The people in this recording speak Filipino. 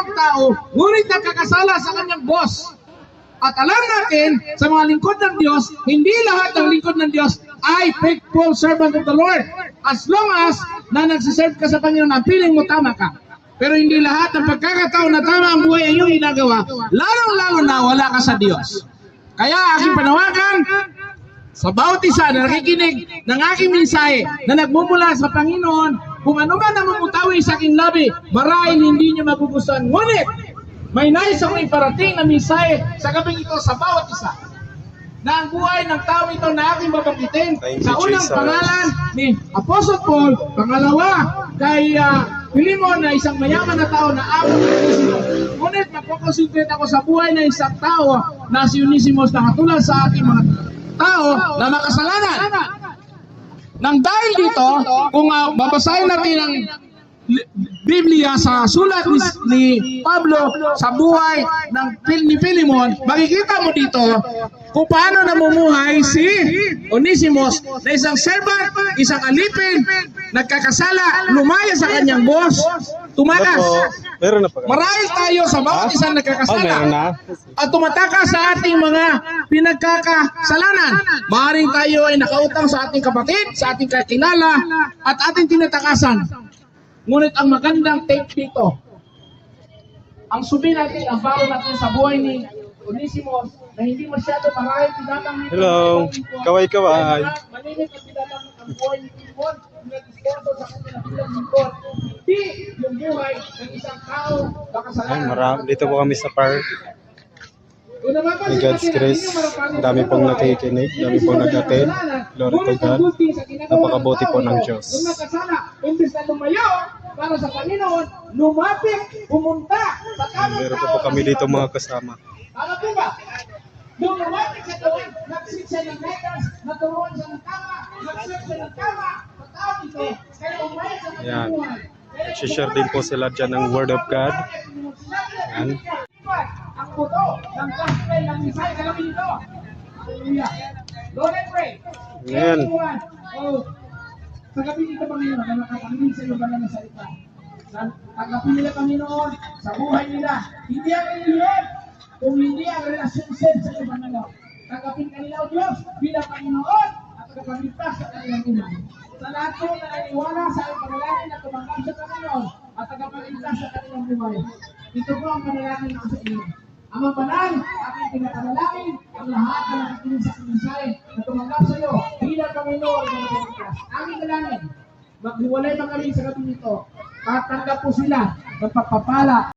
mayamang tao, ngunit nakakasala sa kanyang boss. At alam natin, sa mga lingkod ng Diyos, hindi lahat ng lingkod ng Diyos ay faithful servant of the Lord. As long as na nagsiserve ka sa Panginoon, ang feeling mo tama ka. Pero hindi lahat ng pagkakataon na tama ang buhay ang iyong ginagawa, lalong-lalo na wala ka sa Diyos. Kaya aking panawagan, sa bawat isa na nakikinig ng aking mensahe na nagmumula sa Panginoon, kung ano man ang mamutawi sa aking labi, marahil hindi niyo magugustuhan. Ngunit, may nais akong iparating na mensahe sa gabing ito sa bawat isa. Na ang buhay ng tao ito na aking babanggitin sa unang pangalan ni Apostle Paul, pangalawa kay Philemon na isang mayaman na tao na ako ni Onesimus. Ngunit magpoconcentrate ako sa buhay ng isang tao na si Onesimus na katulad sa ating mga tao na makasalanan. Nang dahil dito, kung babasahin natin ang Biblia sa sulat ni Pablo sa buhay ni Philemon, makikita mo dito kung paano namumuhay si Onesimus na isang servant, isang alipin, nagkakasala, lumaya sa kanyang boss, tumakas. Marahil tayo sa bawat isang nagkakasala at tumatakas sa ating mga pinagkakasalanan. Maaaring tayo ay nakautang sa ating kapatid, sa ating kakilala, at ating tinatakasan. Ngunit ang magandang take dito, ang subi natin, ang baro natin sa buhay ni Onesimus na hindi masyado marahil tinatanggit. Hello, kaway-kaway. Malimit ang tinatanggit ang buhay ni Philemon, nag-istorbo sa kanyang bilang lingkod. Hindi yung buhay ng isang tao makasalanan. Dito po kami sa park. May God's grace. Dami pong nakikinig. Dami pong nag-attend. Glory to God. Napakabuti po ng Diyos. Kung nakasala, imbis na lumayo para sa Panginoon, lumapit, pumunta sa tamang Meron po kami dito mga kasama. ano po ba? Nung lumapit sa gawin, nag-sit siya ng letters, naturuan siya ng tama, nag-set siya ng tama, sa tao ito, kaya umayos sa Yan. buhay. Share din po sila dyan ng Word of God. Yan. Ang puto ng gospel ng Misay kagabi ito. Hallelujah. Lord, I pray. Amen. Sa gabi dito, Panginoon, na nakakaminig sa iyo banal na salita. Tanggapin nila, Panginoon, sa buhay nila. Hindi ang reliyon, kung hindi ang relationship sa iyo, Panginoon. Tanggapin kanila, O Diyos, bilang Panginoon at tagapagligtas sa kanilang buhay. Sa lahat po na naniwala sa iyong panalangin at tumanggap sa Panginoon at tagapagligtas sa kanilang buhay. Ito po ang panalangin na sa iyo. Amang banal, aking pinapanalangin ang lahat na nakikinig sa mensahe na tumanggap sa iyo bilang Panginoon at tagapagligtas. Aming dalangin, maghiwalay man kami sa gabi nito at tanggap po sila ng pagpapala